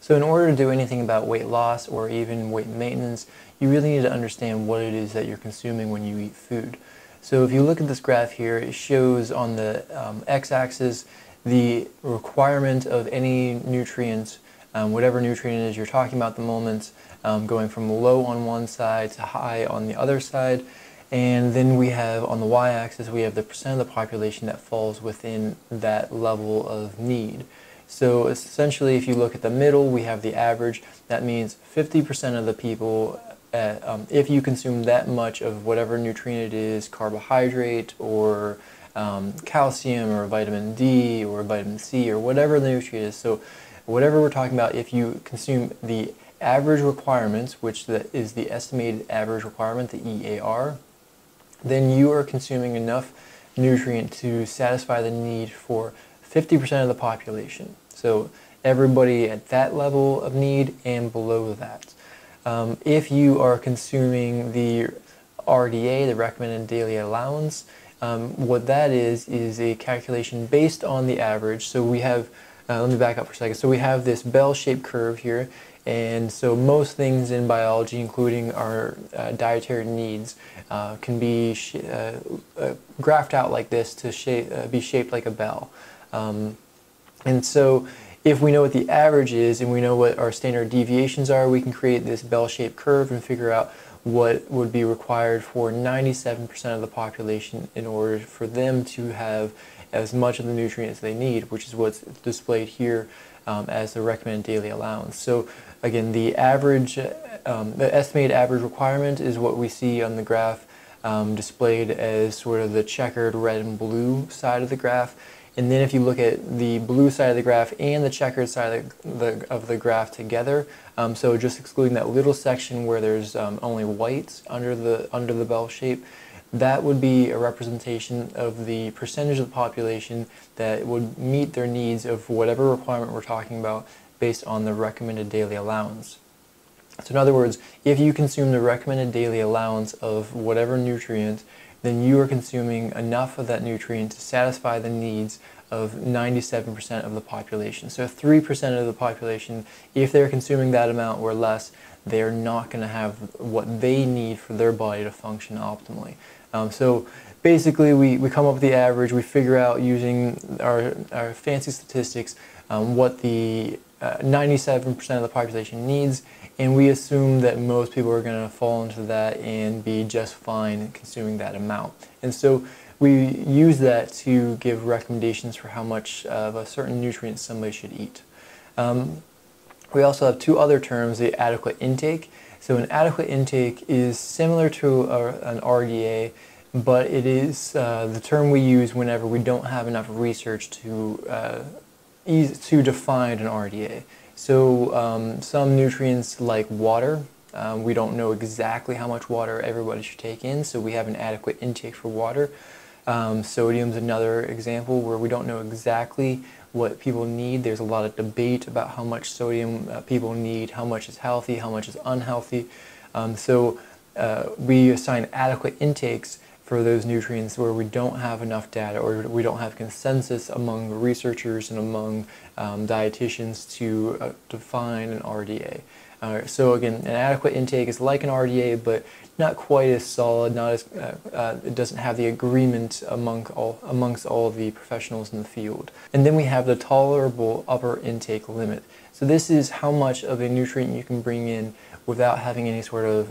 So in order to do anything about weight loss or even weight maintenance, you really need to understand what it is that you're consuming when you eat food. So if you look at this graph here, it shows on the x-axis the requirement of any nutrients, whatever nutrient it is you're talking about at the moment, going from low on one side to high on the other side. And then we have on the y-axis, we have the percent of the population that falls within that level of need. So essentially, if you look at the middle, we have the average. That means 50% of the people, if you consume that much of whatever nutrient it is, carbohydrate or calcium or vitamin D or vitamin C or whatever the nutrient is. So whatever we're talking about, if you consume the average requirements, which is the estimated average requirement, the EAR, then you are consuming enough nutrient to satisfy the need for 50% of the population. So everybody at that level of need and below that. If you are consuming the RDA, the recommended daily allowance, what that is a calculation based on the average. So we have, let me back up for a second. So we have this bell-shaped curve here, and so most things in biology, including our dietary needs, can be graphed out like this to be shaped like a bell. And so if we know what the average is and we know what our standard deviations are, we can create this bell-shaped curve and figure out what would be required for 97% of the population in order for them to have as much of the nutrients they need, which is what's displayed here as the recommended daily allowance. So again, the average, the estimated average requirement is what we see on the graph displayed as sort of the checkered red and blue side of the graph. And then if you look at the blue side of the graph and the checkered side of the graph together, so just excluding that little section where there's only whites under the bell shape, that would be a representation of the percentage of the population that would meet their needs of whatever requirement we're talking about based on the recommended daily allowance. So in other words, if you consume the recommended daily allowance of whatever nutrient, then you are consuming enough of that nutrient to satisfy the needs of 97% of the population. So 3% of the population, if they're consuming that amount or less, they're not going to have what they need for their body to function optimally. So basically we come up with the average, we figure out using our fancy statistics what the 97% of the population needs, and we assume that most people are going to fall into that and be just fine consuming that amount. And so we use that to give recommendations for how much of a certain nutrient somebody should eat. We also have two other terms, the adequate intake. So an adequate intake is similar to an RDA, but it is the term we use whenever we don't have enough research to define an RDA. So some nutrients like water, we don't know exactly how much water everybody should take in, so we have an adequate intake for water. Sodium is another example where we don't know exactly what people need. There's a lot of debate about how much sodium people need, how much is healthy, how much is unhealthy. So we assign adequate intakes for those nutrients where we don't have enough data or we don't have consensus among researchers and among dietitians to define an RDA. So again, an adequate intake is like an RDA, but not quite as solid, not as it doesn't have the agreement amongst all of the professionals in the field. And then we have the tolerable upper intake limit. So this is how much of a nutrient you can bring in without having any sort of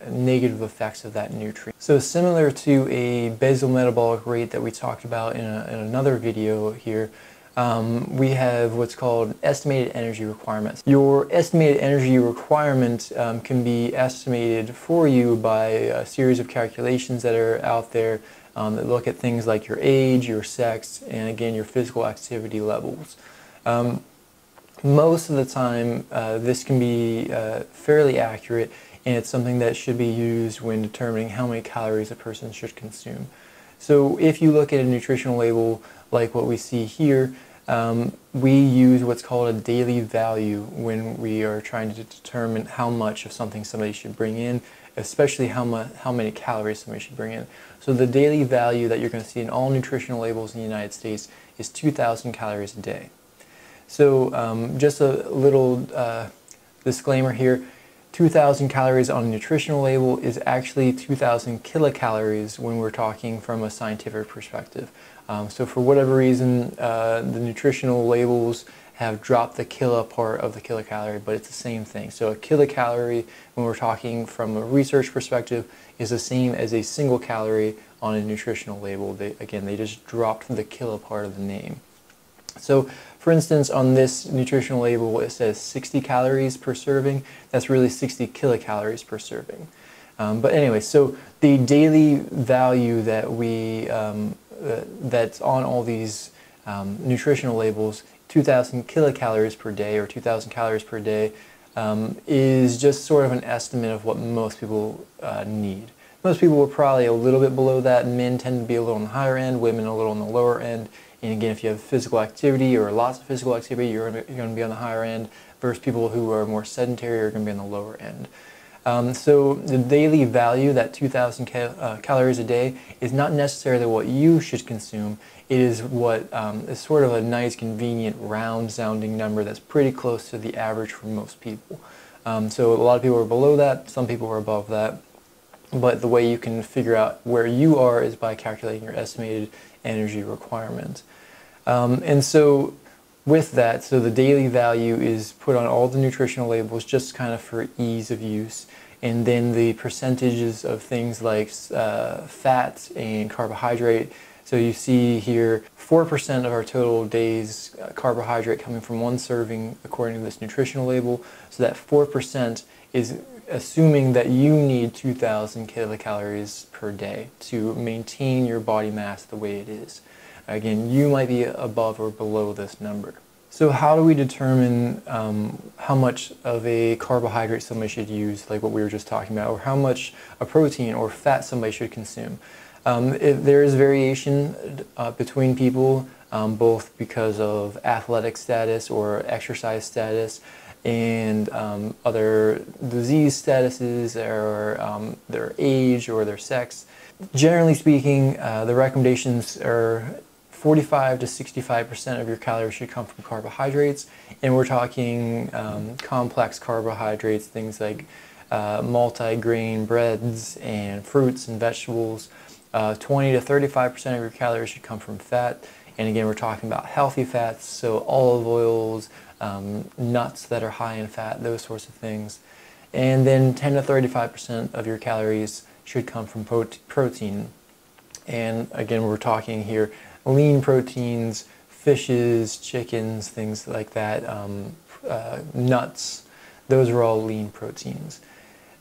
negative effects of that nutrient. So similar to a basal metabolic rate that we talked about in another video here, we have what's called estimated energy requirements. Your estimated energy requirement can be estimated for you by a series of calculations that are out there that look at things like your age, your sex, and again your physical activity levels. Most of the time this can be fairly accurate, and it's something that should be used when determining how many calories a person should consume. So if you look at a nutritional label like what we see here, we use what's called a daily value when we are trying to determine how much of something somebody should bring in, especially how many calories somebody should bring in. So the daily value that you're going to see in all nutritional labels in the United States is 2,000 calories a day. So just a little disclaimer here, 2,000 calories on a nutritional label is actually 2,000 kilocalories when we're talking from a scientific perspective. So for whatever reason, the nutritional labels have dropped the kilo part of the kilocalorie, but it's the same thing. So a kilocalorie, when we're talking from a research perspective, is the same as a single calorie on a nutritional label. Again, they just dropped the kilo part of the name. So for instance, on this nutritional label, it says 60 calories per serving. That's really 60 kilocalories per serving. But anyway, so the daily value that that's on all these nutritional labels, 2,000 kilocalories per day or 2,000 calories per day, is just sort of an estimate of what most people need. Most people are probably a little bit below that. Men tend to be a little on the higher end, women a little on the lower end. And again, if you have physical activity or lots of physical activity, you're going to be on the higher end, versus people who are more sedentary are going to be on the lower end. So the daily value, that 2,000 calories a day, is not necessarily what you should consume. It is what is sort of a nice, convenient, round-sounding number that's pretty close to the average for most people. So a lot of people are below that, some people are above that. But the way you can figure out where you are is by calculating your estimated energy requirement. And so with that, so the daily value is put on all the nutritional labels just kind of for ease of use. And then the percentages of things like fat and carbohydrate. So you see here 4% of our total day's carbohydrate coming from one serving according to this nutritional label. So that 4% is assuming that you need 2,000 kilocalories per day to maintain your body mass the way it is. Again, you might be above or below this number. So how do we determine how much of a carbohydrate somebody should use, like what we were just talking about, or how much a protein or fat somebody should consume? There is variation between people, both because of athletic status or exercise status, and other disease statuses, or their age or their sex. Generally speaking, the recommendations are 45 to 65% of your calories should come from carbohydrates, and we're talking complex carbohydrates, things like multi-grain breads and fruits and vegetables. 20 to 35% of your calories should come from fat, and again, we're talking about healthy fats, so olive oils, nuts that are high in fat, those sorts of things. And then 10 to 35% of your calories should come from protein. And again, we're talking here lean proteins, fishes, chickens, things like that, nuts, those are all lean proteins.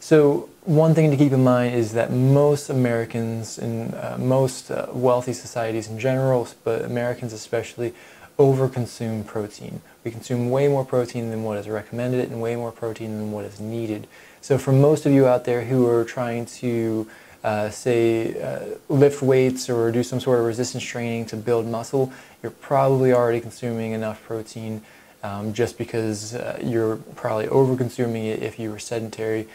So one thing to keep in mind is that most Americans and most wealthy societies in general, but Americans especially, overconsume protein. We consume way more protein than what is recommended and way more protein than what is needed. So for most of you out there who are trying to lift weights or do some sort of resistance training to build muscle, you're probably already consuming enough protein just because you're probably over-consuming it if you were sedentary.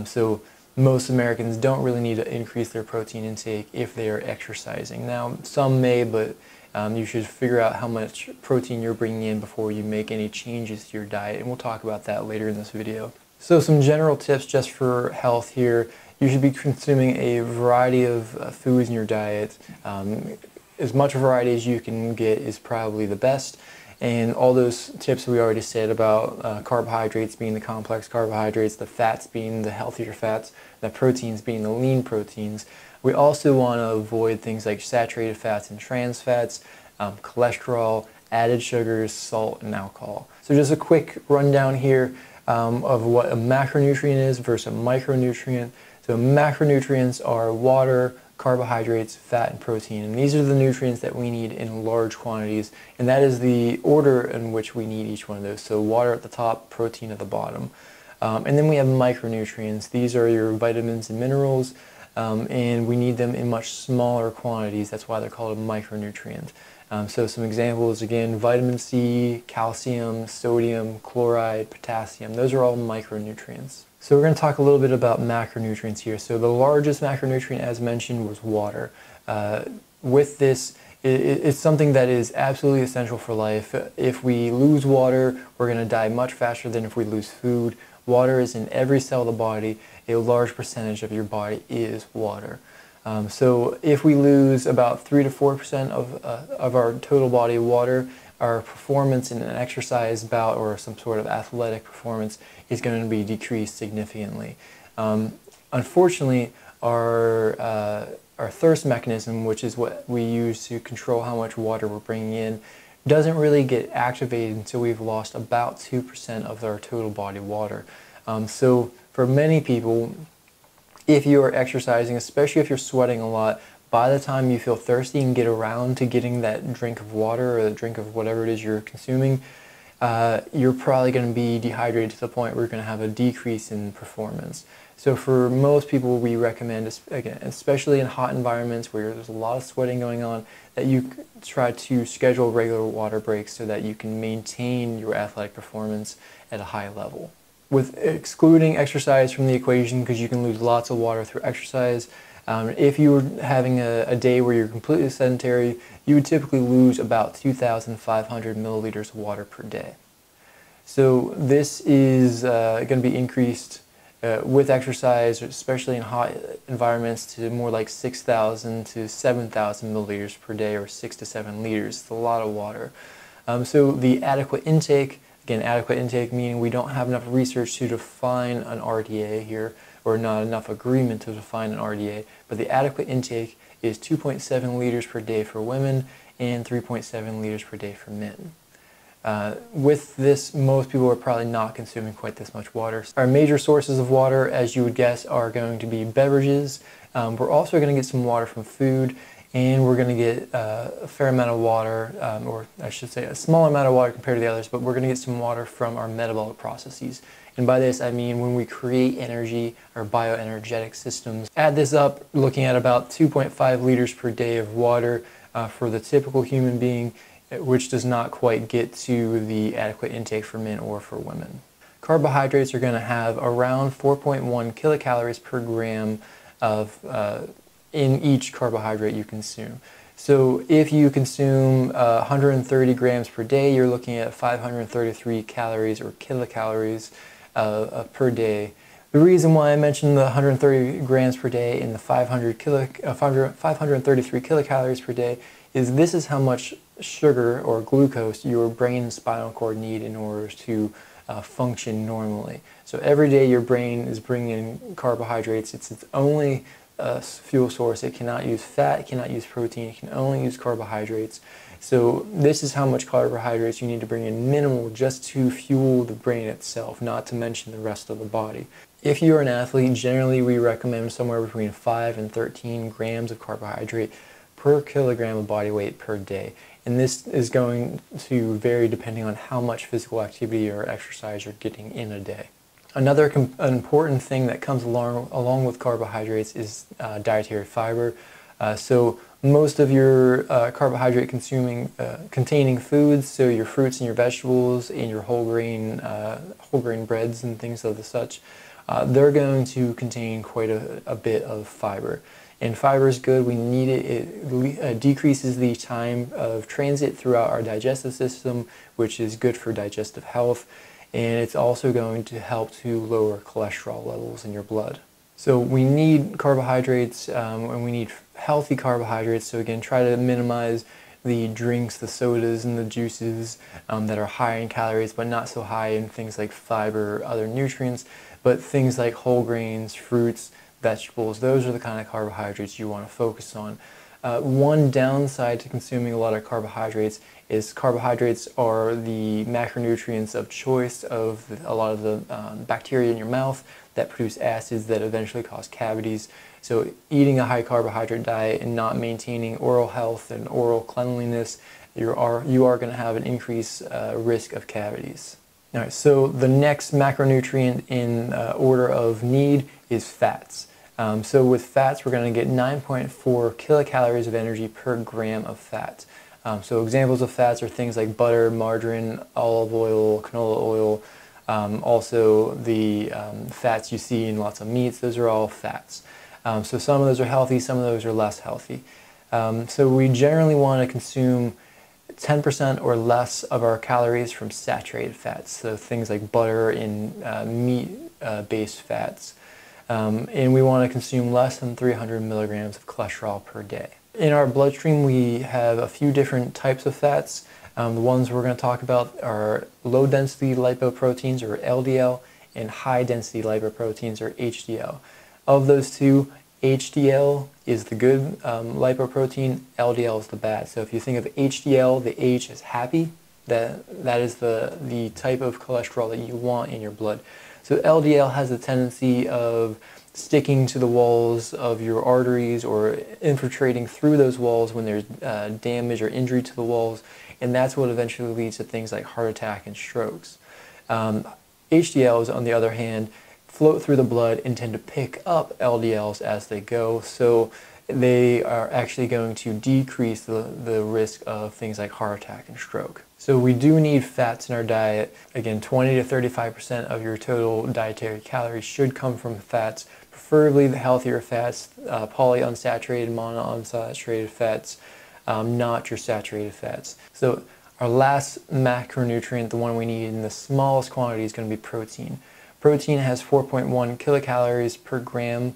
So most Americans don't really need to increase their protein intake if they are exercising. Now, some may, but you should figure out how much protein you're bringing in before you make any changes to your diet, and we'll talk about that later in this video. So some general tips just for health here. You should be consuming a variety of foods in your diet. As much variety as you can get is probably the best. And all those tips we already said about carbohydrates being the complex carbohydrates, the fats being the healthier fats, the proteins being the lean proteins. We also want to avoid things like saturated fats and trans fats, cholesterol, added sugars, salt, and alcohol. So just a quick rundown here of what a macronutrient is versus a micronutrient. So macronutrients are water, carbohydrates, fat, and protein. And these are the nutrients that we need in large quantities. And that is the order in which we need each one of those. So water at the top, protein at the bottom. And then we have micronutrients. These are your vitamins and minerals. And we need them in much smaller quantities. That's why they're called a micronutrient. So some examples, again, vitamin C, calcium, sodium, chloride, potassium. Those are all micronutrients. So we're going to talk a little bit about macronutrients here. So the largest macronutrient, as mentioned, was water. With this, It's something that is absolutely essential for life. If we lose water, we're going to die much faster than if we lose food. Water is in every cell of the body. A large percentage of your body is water. So if we lose about 3 to 4% of our total body water, our performance in an exercise bout or some sort of athletic performance is going to be decreased significantly. Unfortunately, our thirst mechanism, which is what we use to control how much water we're bringing in, doesn't really get activated until we've lost about 2% of our total body water. So for many people, if you are exercising, especially if you're sweating a lot, by the time you feel thirsty and get around to getting that drink of water or the drink of whatever it is you're consuming, you're probably going to be dehydrated to the point where you're going to have a decrease in performance. So for most people, we recommend, again, especially in hot environments where there's a lot of sweating going on, that you try to schedule regular water breaks so that you can maintain your athletic performance at a high level. With excluding exercise from the equation, because you can lose lots of water through exercise, if you were having a day where you're completely sedentary, you would typically lose about 2,500 milliliters of water per day. So this is going to be increased with exercise, especially in hot environments, to more like 6,000 to 7,000 milliliters per day, or 6 to 7 liters. It's a lot of water. So the adequate intake, again, adequate intake meaning we don't have enough research to define an RDA here, or not enough agreement to define an RDA, but the adequate intake is 2.7 liters per day for women and 3.7 liters per day for men. With this, most people are probably not consuming quite this much water. Our major sources of water, as you would guess, are going to be beverages. We're also going to get some water from food, and we're going to get a fair amount of water, or I should say a small amount of water compared to the others, but we're going to get some water from our metabolic processes. And by this, I mean when we create energy, our bioenergetic systems. Add this up, looking at about 2.5 liters per day of water for the typical human being, which does not quite get to the adequate intake for men or for women. Carbohydrates are going to have around 4.1 kilocalories per gram of in each carbohydrate you consume. So if you consume 130 grams per day, you're looking at 533 calories or kilocalories per day. The reason why I mentioned the 130 grams per day and the 533 kilocalories per day is this is how much sugar or glucose your brain and spinal cord need in order to function normally. So every day your brain is bringing in carbohydrates. It's its only fuel source. It cannot use fat, it cannot use protein, it can only use carbohydrates. So this is how much carbohydrates you need to bring in minimal just to fuel the brain itself, not to mention the rest of the body. If you're an athlete, generally we recommend somewhere between 5 and 13 grams of carbohydrate per kilogram of body weight per day. And this is going to vary depending on how much physical activity or exercise you're getting in a day. Another important thing that comes along with carbohydrates is dietary fiber. So most of your carbohydrate containing foods, so your fruits and your vegetables and your whole grain breads and things of the such, they're going to contain quite a bit of fiber. And fiber is good, we need it. It decreases the time of transit throughout our digestive system, which is good for digestive health. And it's also going to help to lower cholesterol levels in your blood. So we need carbohydrates, and we need healthy carbohydrates. So again, try to minimize the drinks, the sodas, and the juices that are high in calories, but not so high in things like fiber or other nutrients. But things like whole grains, fruits, vegetables, those are the kind of carbohydrates you want to focus on. One downside to consuming a lot of carbohydrates is carbohydrates are the macronutrients of choice of a lot of the bacteria in your mouth that produce acids that eventually cause cavities. So eating a high carbohydrate diet and not maintaining oral health and oral cleanliness, you are going to have an increased risk of cavities. All right, so the next macronutrient in order of need is fats. So with fats, we're going to get 9.4 kilocalories of energy per gram of fat. So examples of fats are things like butter, margarine, olive oil, canola oil, also the fats you see in lots of meats. Those are all fats. So some of those are healthy, some of those are less healthy. So we generally want to consume 10% or less of our calories from saturated fats, so things like butter and meat-based fats. And we want to consume less than 300 milligrams of cholesterol per day. In our bloodstream, we have a few different types of fats. The ones we're going to talk about are low-density lipoproteins, or LDL, and high-density lipoproteins, or HDL. Of those two, HDL is the good lipoprotein, LDL is the bad. So if you think of HDL, the H is happy, that is the type of cholesterol that you want in your blood. So LDL has a tendency of sticking to the walls of your arteries or infiltrating through those walls when there's damage or injury to the walls, and that's what eventually leads to things like heart attack and strokes. HDLs, on the other hand, float through the blood and tend to pick up LDLs as they go, so they are actually going to decrease the risk of things like heart attack and stroke. So we do need fats in our diet. Again, 20 to 35% of your total dietary calories should come from fats, preferably the healthier fats, polyunsaturated, monounsaturated fats, not your saturated fats. So our last macronutrient, the one we need in the smallest quantity, is going to be protein. Protein has 4.1 kilocalories per gram,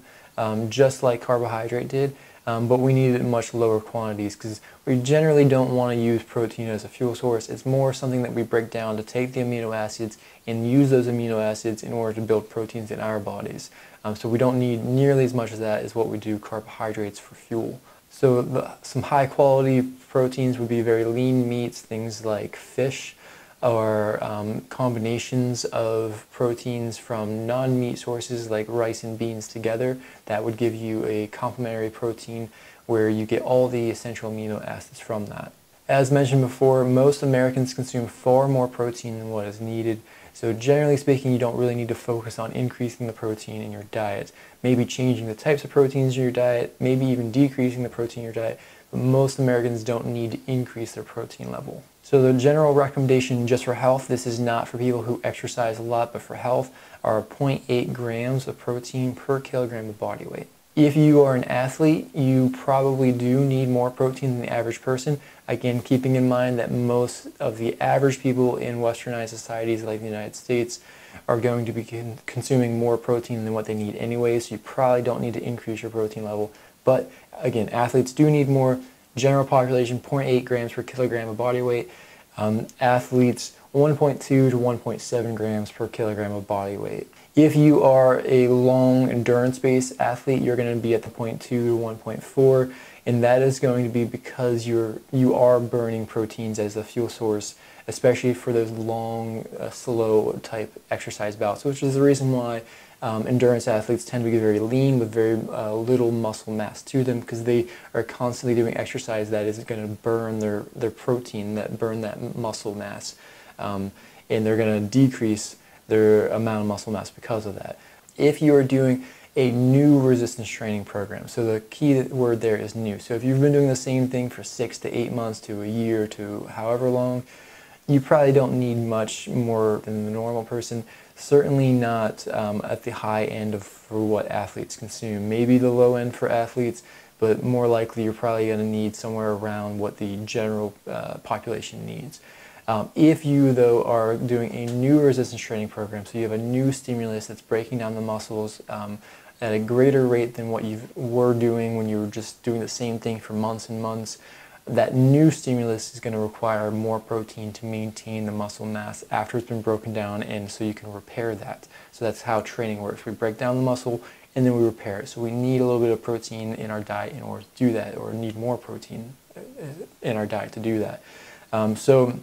just like carbohydrate did, but we need it in much lower quantities because we generally don't want to use protein as a fuel source. It's more something that we break down to take the amino acids and use those amino acids in order to build proteins in our bodies. So we don't need nearly as much of that as what we do carbohydrates for fuel. So some high quality proteins would be very lean meats, things like fish, or combinations of proteins from non-meat sources like rice and beans together. That would give you a complementary protein where you get all the essential amino acids from that. As mentioned before, most Americans consume far more protein than what is needed. So generally speaking, you don't really need to focus on increasing the protein in your diet. Maybe changing the types of proteins in your diet, maybe even decreasing the protein in your diet, but most Americans don't need to increase their protein level. So the general recommendation just for health, this is not for people who exercise a lot, but for health, are 0.8 grams of protein per kilogram of body weight. If you are an athlete, you probably do need more protein than the average person. Again, keeping in mind that most of the average people in westernized societies like the United States are going to be consuming more protein than what they need anyway, so you probably don't need to increase your protein level. But again, athletes do need more. General population, 0.8 grams per kilogram of body weight. Athletes, 1.2 to 1.7 grams per kilogram of body weight. If you are a long endurance-based athlete, you're going to be at the 0.2 to 1.4, and that is going to be because you are burning proteins as a fuel source, especially for those long, slow type exercise bouts, which is the reason why endurance athletes tend to be very lean with very little muscle mass to them, because they are constantly doing exercise that is going to burn their protein, burn that muscle mass, and they're going to decrease their amount of muscle mass because of that. If you are doing a new resistance training program, so the key word there is new. So if you've been doing the same thing for 6 to 8 months to a year to however long, you probably don't need much more than the normal person. Certainly not at the high end for what athletes consume. Maybe the low end for athletes, but more likely you're probably going to need somewhere around what the general population needs. If you, though, are doing a new resistance training program, so you have a new stimulus that's breaking down the muscles at a greater rate than what you were doing when you were just doing the same thing for months and months, that new stimulus is going to require more protein to maintain the muscle mass after it's been broken down, and so you can repair that. So that's how training works. We break down the muscle and then we repair it. So we need a little bit of protein in our diet in order to do that, or need more protein in our diet to do that. So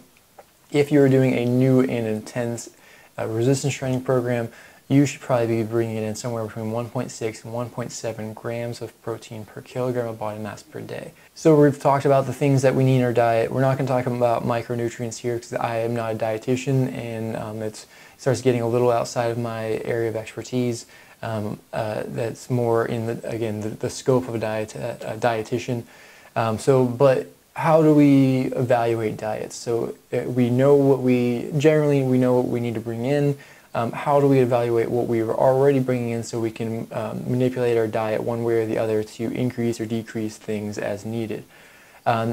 if you're doing a new and intense resistance training program, you should probably be bringing in somewhere between 1.6 and 1.7 grams of protein per kilogram of body mass per day. So we've talked about the things that we need in our diet. We're not going to talk about micronutrients here because I am not a dietitian, and it starts getting a little outside of my area of expertise. That's more in the scope of a dietitian. But how do we evaluate diets? So we know what we need to bring in. how do we evaluate what we were already bringing in so we can manipulate our diet one way or the other to increase or decrease things as needed.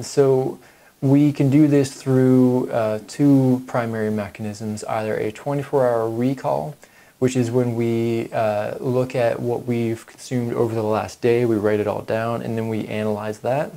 So we can do this through two primary mechanisms, either a 24-hour recall, which is when we look at what we've consumed over the last day, we write it all down, and then we analyze that.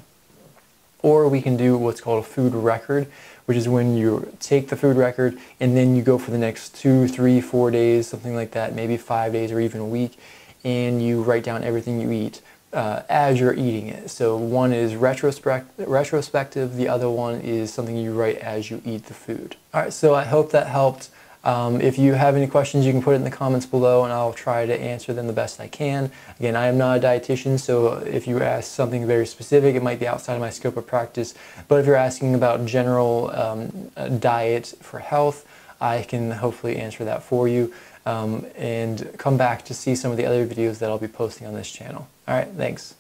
Or we can do what's called a food record, which is when you take the food record and then you go for the next 2, 3, 4 days, something like that, maybe 5 days or even a week, and you write down everything you eat as you're eating it. So one is retrospective, the other one is something you write as you eat the food. All right, so I hope that helped. If you have any questions, you can put it in the comments below and I'll try to answer them the best I can. Again, I am not a dietitian, so if you ask something very specific, it might be outside of my scope of practice. But if you're asking about general diet for health, I can hopefully answer that for you. And come back to see some of the other videos that I'll be posting on this channel. All right, thanks.